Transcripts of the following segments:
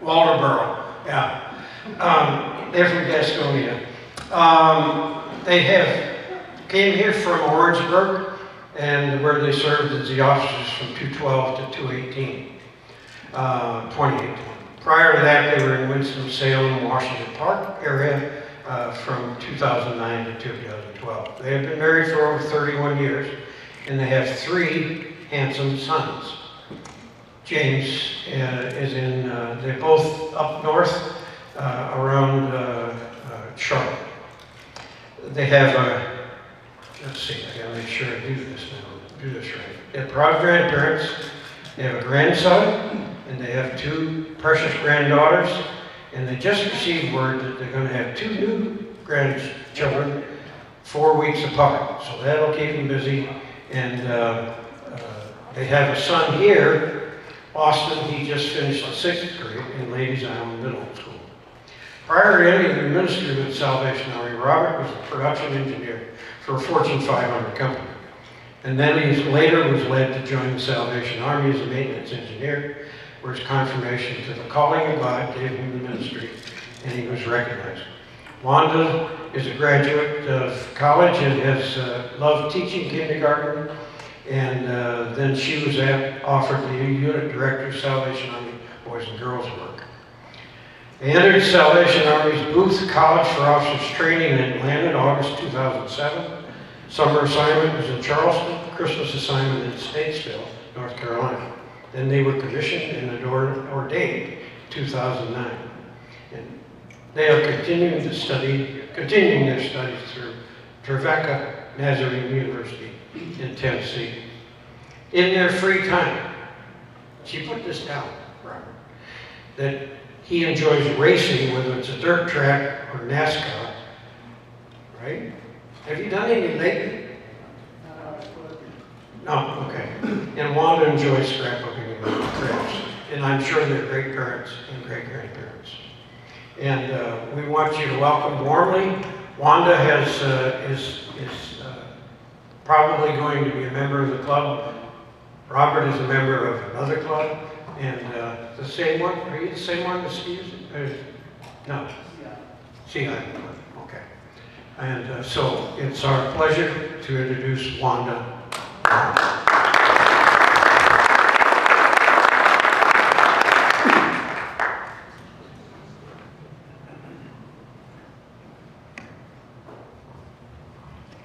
Walterboro, yeah. They're from Gastonia. They came here from Orangeburg, and where they served as the officers from 212 to 2018. Prior to that, they were in Winston-Salem, Washington Park area from 2009 to 2012. They have been married for over 31 years, and they have 3 handsome sons. James is in, they're both up north around Charlotte. They have let's see, I gotta make sure I do this right. They have proud grandparents, they have a grandson, and they have 2 precious granddaughters, and they just received word that they're gonna have 2 new grandchildren 4 weeks apart. So that'll keep them busy, and they have a son here, Austin. He just finished the 6th grade in Ladies Island Middle School. Prior to any of the ministry with Salvation Army, Robert was a production engineer for a Fortune 500 company. And then he later was led to join the Salvation Army as a maintenance engineer, where his confirmation to the calling of God gave him the ministry, and he was recognized. Wanda is a graduate of college and has loved teaching kindergarten, and then she was offered the unit director of Salvation Army Boys and Girls Work. They entered Salvation Army's Booth College for Officers Training in Atlanta in August 2007. Summer assignment was in Charleston, Christmas assignment in Statesville, North Carolina. Then they were commissioned and ordained in 2009. And they are continuing their studies through Trevecca Nazarene University in Tennessee. In their free time, she put this down, Robert, that he enjoys racing, whether it's a dirt track or NASCAR, right? Have you done any lately? No, okay. And Wanda enjoys scrapbooking and crafts, and I'm sure they're great parents and great grandparents. And we want you to welcome warmly. Wanda is probably going to be a member of the club. Robert is a member of another club, and the same one. Are you the same one as Steve? No. CI. Okay. And so it's our pleasure to introduce Wanda.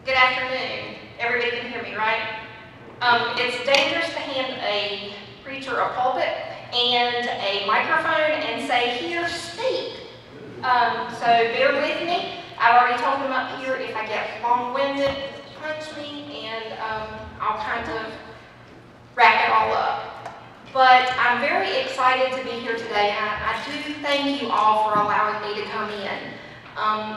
Good afternoon. Everybody can hear me, right? It's dangerous to hand a preacher a pulpit and a microphone and say, "Here, speak." So bear with me. I've already told him up here, if I get long-winded, punch me, and I'll kind of wrap it all up. But I'm very excited to be here today. I do thank you all for allowing me to come in.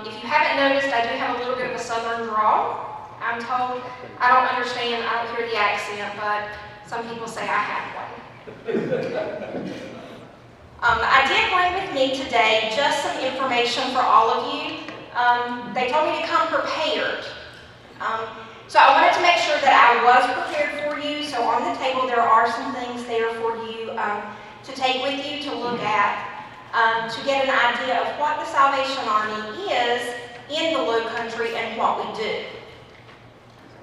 If you haven't noticed, I do have a little bit of a southern drawl. I'm told. I don't understand, I don't hear the accent, but some people say I have one. I did bring with me today just some information for all of you. They told me to come prepared. So I wanted to make sure that I was prepared for you. So on the table there are some things there for you to take with you to look at, to get an idea of what the Salvation Army is in the Low Country and what we do.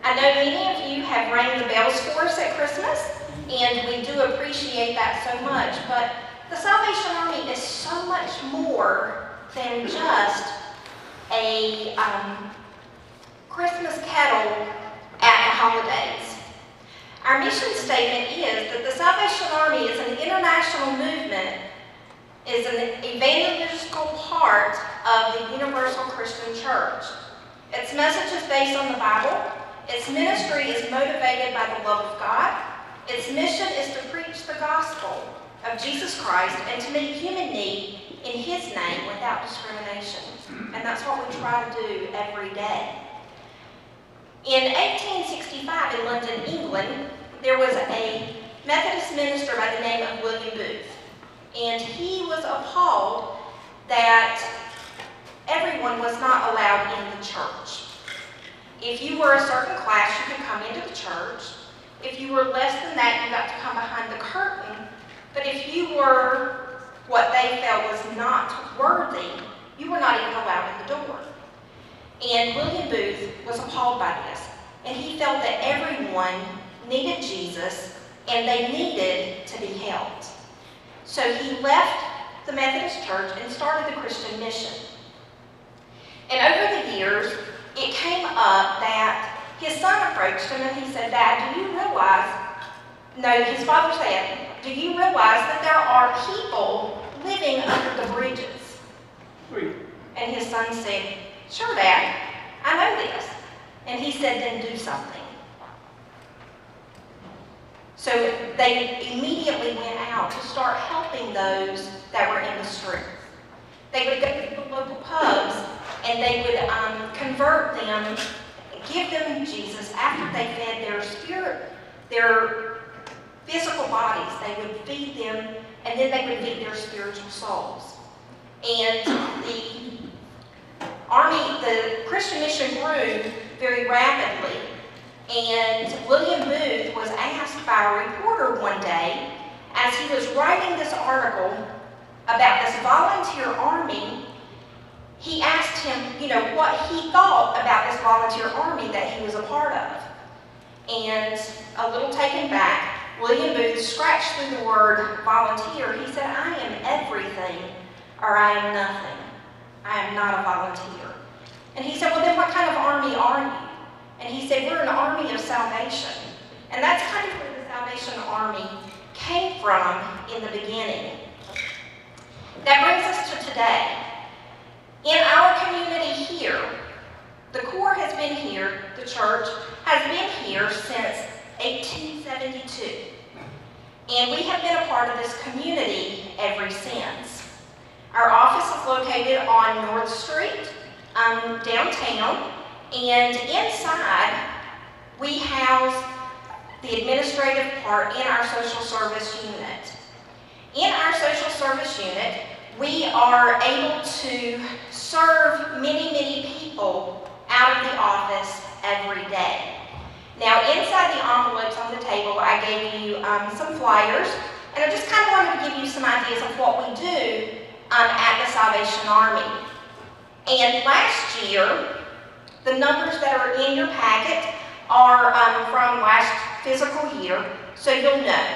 I know many of you have rang the bells for us at Christmas, and we do appreciate that so much, but the Salvation Army is so much more than just a Christmas kettle at the holidays. Our mission statement is that the Salvation Army is an international movement, is an evangelical part of the Universal Christian Church. Its message is based on the Bible. Its ministry is motivated by the love of God. Its mission is to preach the gospel of Jesus Christ and to meet human need in His name without discrimination. And that's what we try to do every day. In 1865 in London, England, there was a Methodist minister by the name of William Booth. And he was appalled that everyone was not allowed in the church. If you were a certain class, you could come into the church. If you were less than that, you got to come behind the curtain. But if you were what they felt was not worthy, you were not even allowed in the door. And William Booth was appalled by this, and he felt that everyone needed Jesus and they needed to be helped. So he left the Methodist Church and started the Christian mission. And over the years, it came up that his son approached him and he said, "Dad, do you realize," no, his father said, "Do you realize that there are people living under the bridges?" And his son said, "Sure, Dad, I know this." And he said, "Then do something." So they immediately went out to start helping those that were in the street. They would go to the local pubs and they would convert them, give them Jesus after they fed their physical bodies. They would feed them, and then they would feed their spiritual souls. And the Christian mission grew very rapidly. And William Booth was asked by a reporter one day, as he was writing this article about this volunteer army, he asked him, what he thought about this volunteer army that he was a part of. And a little taken back, William Booth scratched through the word volunteer. He said, "I am everything, or I am nothing. I am not a volunteer." And he said, "Well, then what kind of army are you?" And he said, "We're an army of salvation." And that's kind of where the Salvation Army came from in the beginning. That brings us to today. In our community here, the Corps has been here, the church has been here since 1872. And we have been a part of this community ever since. Our office is located on North Street, downtown, and inside we house the administrative part in our social service unit. In our social service unit, we are able to serve many, many people out of the office every day. Now, inside the envelopes on the table, I gave you some flyers, and I just kind of wanted to give you some ideas of what we do at the Salvation Army. And last year, the numbers that are in your packet are from last physical year, so you'll know.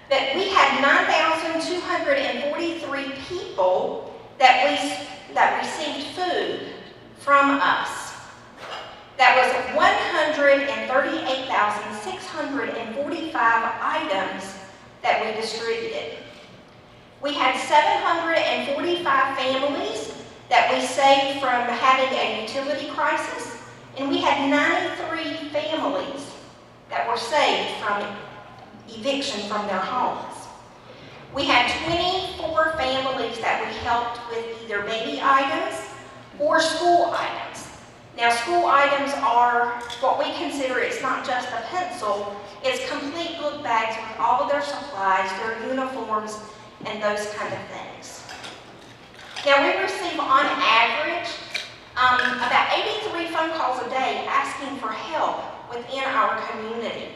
But we had 9,243 people that received food from us. That was 138,645 items that we distributed. We had 745 families that we saved from having a utility crisis, and we had 93 families that were saved from eviction from their homes. We had 24 families that we helped with either baby items or school items. Now, school items are what we consider, it's not just a pencil, it's complete book bags with all of their supplies, their uniforms, and those kind of things. Now, we receive on average about 83 phone calls a day asking for help within our community.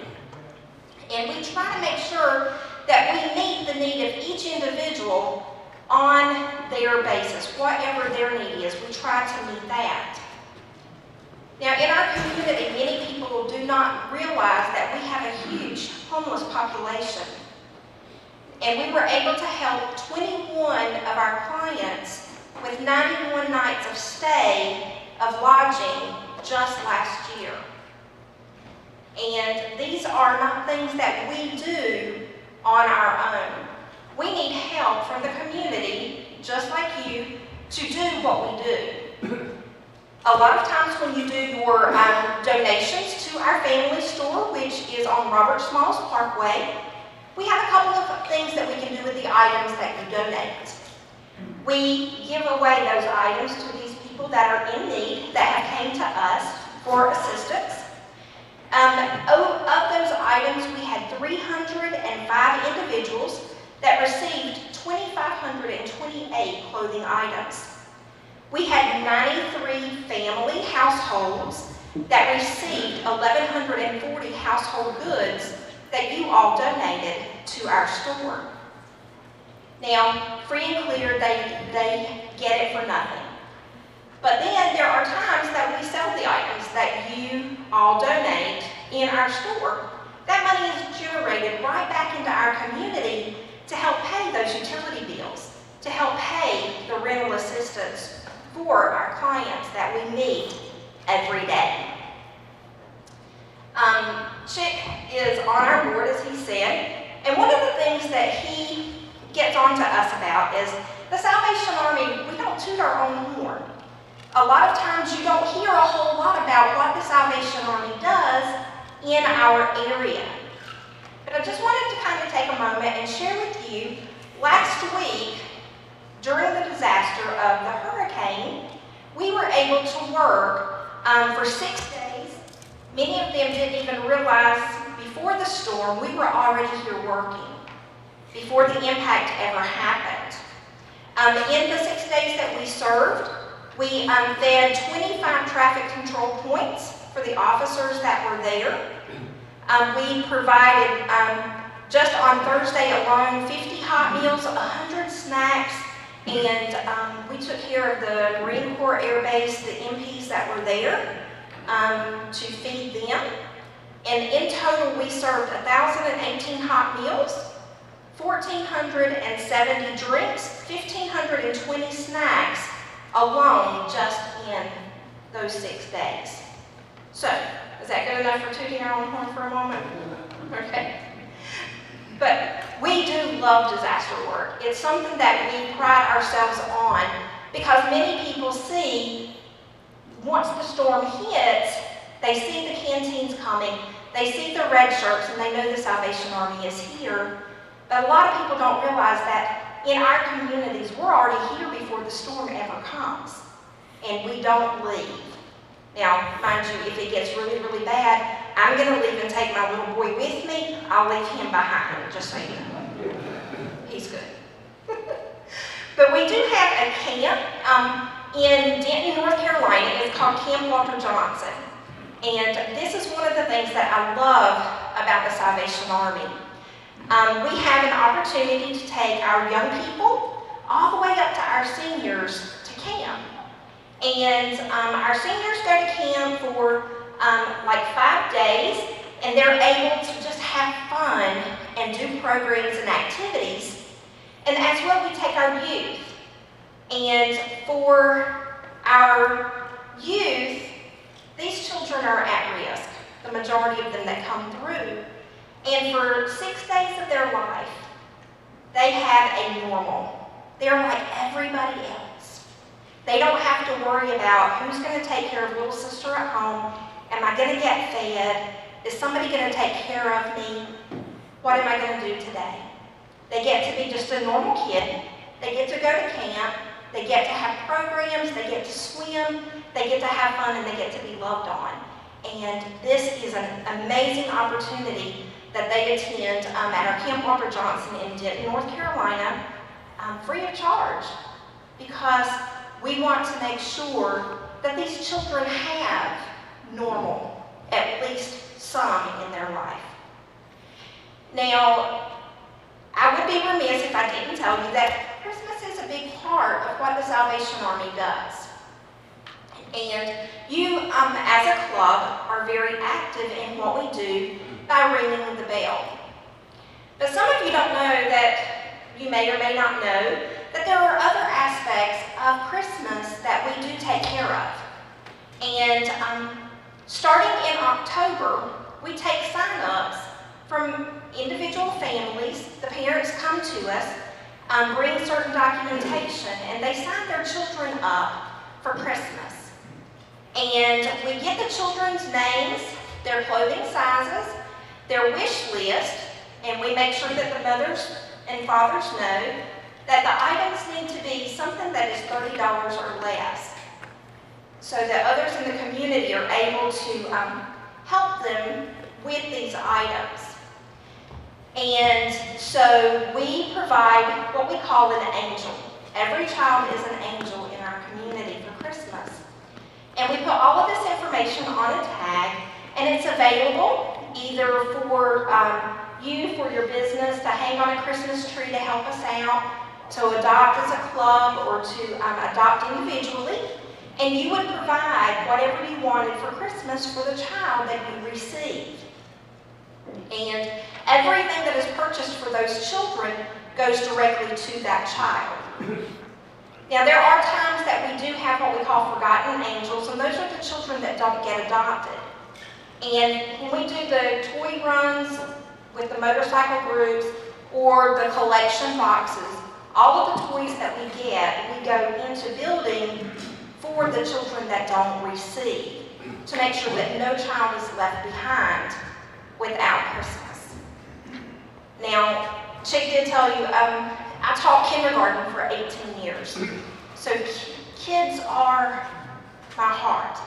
And we try to make sure that we meet the need of each individual on their basis, whatever their need is. We try to meet that. Now, in our community, many people do not realize that we have a huge homeless population. And we were able to help 21 of our clients with 91 nights of stay of lodging just last year. And these are not things that we do on our own. We need help from the community, just like you, to do what we do. A lot of times when you do your donations to our family store, which is on Robert Smalls Parkway, we have a couple of things that we can do with the items that you donate. We give away those items to these people that are in need, that have came to us for assistance. Of those items, we had 305 individuals that received 2,528 clothing items. We had 93 family households that received 1,140 household goods that you all donated to our store. Now, free and clear, they get it for nothing. But then there are times that we sell the items that you all donate in our store. That money is generated right back into our community to help pay those utility bills, to help pay the rental assistance for our clients that we meet every day. Chick is on our board, as he said, and one of the things that he gets on to us about is the Salvation Army, we don't toot our own horn. A lot of times you don't hear a whole lot about what the Salvation Army does in our area. But I just wanted to kind of take a moment and share with you, last week, during the disaster of the hurricane, we were able to work for 6 days. Many of them didn't even realize before the storm we were already here working, before the impact ever happened. In the 6 days that we served, we fed 25 traffic control points for the officers that were there. We provided, just on Thursday alone, 50 hot meals, 100 snacks, and we took care of the Marine Corps Air Base, the MPs that were there, to feed them. And in total, we served 1,018 hot meals, 1,470 drinks, 1,520 snacks alone just in those 6 days. So, is that good enough for tooting our own horn for a moment? Okay. But we do love disaster work. It's something that we pride ourselves on because many people see, once the storm hits, they see the canteens coming, they see the red shirts, and they know the Salvation Army is here. But a lot of people don't realize that in our communities, we're already here before the storm ever comes, and we don't leave. Now, mind you, if it gets really, really bad, I'm going to leave and take my little boy with me. I'll leave him behind, just so you know. He's good. But we do have a camp in Denton, North Carolina. It's called Camp Walter Johnson. And this is one of the things that I love about the Salvation Army. We have an opportunity to take our young people all the way up to our seniors to camp. And our seniors go to camp for like 5 days, and they're able to just have fun and do programs and activities. And as well, we take our youth. And for our youth, these children are at risk, the majority of them that come through. And for 6 days of their life, they have a normal. They're like everybody else. They don't have to worry about who's going to take care of little sister at home. Am I going to get fed? Is somebody going to take care of me? What am I going to do today? They get to be just a normal kid. They get to go to camp. They get to have programs. They get to swim. They get to have fun, and they get to be loved on. And this is an amazing opportunity that they attend at our Camp Walter Johnson in Denton, North Carolina, free of charge, because we want to make sure that these children have normal, at least some in their life. Now, I would be remiss if I didn't tell you that Christmas is a big part of what the Salvation Army does. And you, as a club, are very active in what we do by ringing the bell. But some of you don't know that, you may or may not know, that there are other aspects of Christmas that we do take care of. And starting in October, we take sign-ups from individual families. The parents come to us, bring certain documentation, and they sign their children up for Christmas. And we get the children's names, their clothing sizes, their wish list, and we make sure that the mothers and fathers know that the items need to be something that is $30 or less, so that others in the community are able to help them with these items. And so we provide what we call an angel. Every child is an angel in our community for Christmas. And we put all of this information on a tag, and it's available either for you, for your business, to hang on a Christmas tree to help us out, to adopt as a club or to adopt individually, and you would provide whatever you wanted for Christmas for the child that you received. And everything that is purchased for those children goes directly to that child. Now, there are times that we do have what we call forgotten angels, and those are the children that don't get adopted. And when we do the toy runs with the motorcycle groups or the collection boxes, all of the toys that we get, we go into building for the children that don't receive, to make sure that no child is left behind without Christmas. Now, Chick did tell you, I taught kindergarten for 18 years. So kids are my heart.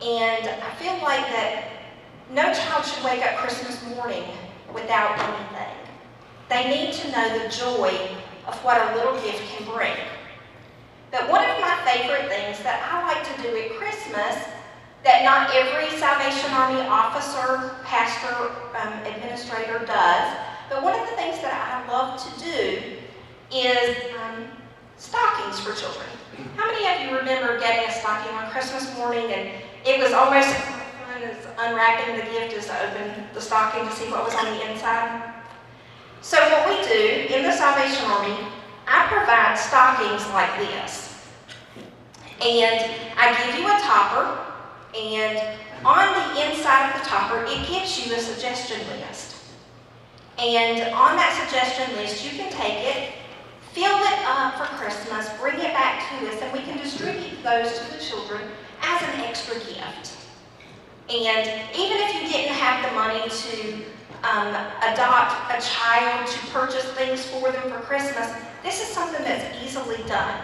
And I feel like that no child should wake up Christmas morning without anything. They need to know the joy of what a little gift can bring. But one of my favorite things that I like to do at Christmas that not every Salvation Army officer, pastor, administrator does, but one of the things that I love to do is stockings for children. How many of you remember getting a stocking on Christmas morning and it was almost as fun as unwrapping the gift as to open the stocking to see what was on the inside? So what we do in the Salvation Army, I provide stockings like this. And I give you a topper, and on the inside of the topper, it gives you a suggestion list. And on that suggestion list, you can take it, fill it up for Christmas, bring it back to us, and we can distribute those to the children as an extra gift. And even if you didn't have the money to adopt a child, to purchase things for them for Christmas, this is something that's easily done.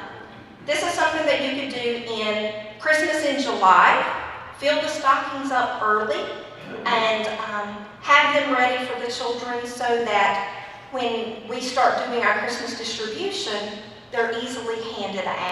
This is something that you could do in Christmas in July, fill the stockings up early, and have them ready for the children so that when we start doing our Christmas distribution, they're easily handed out.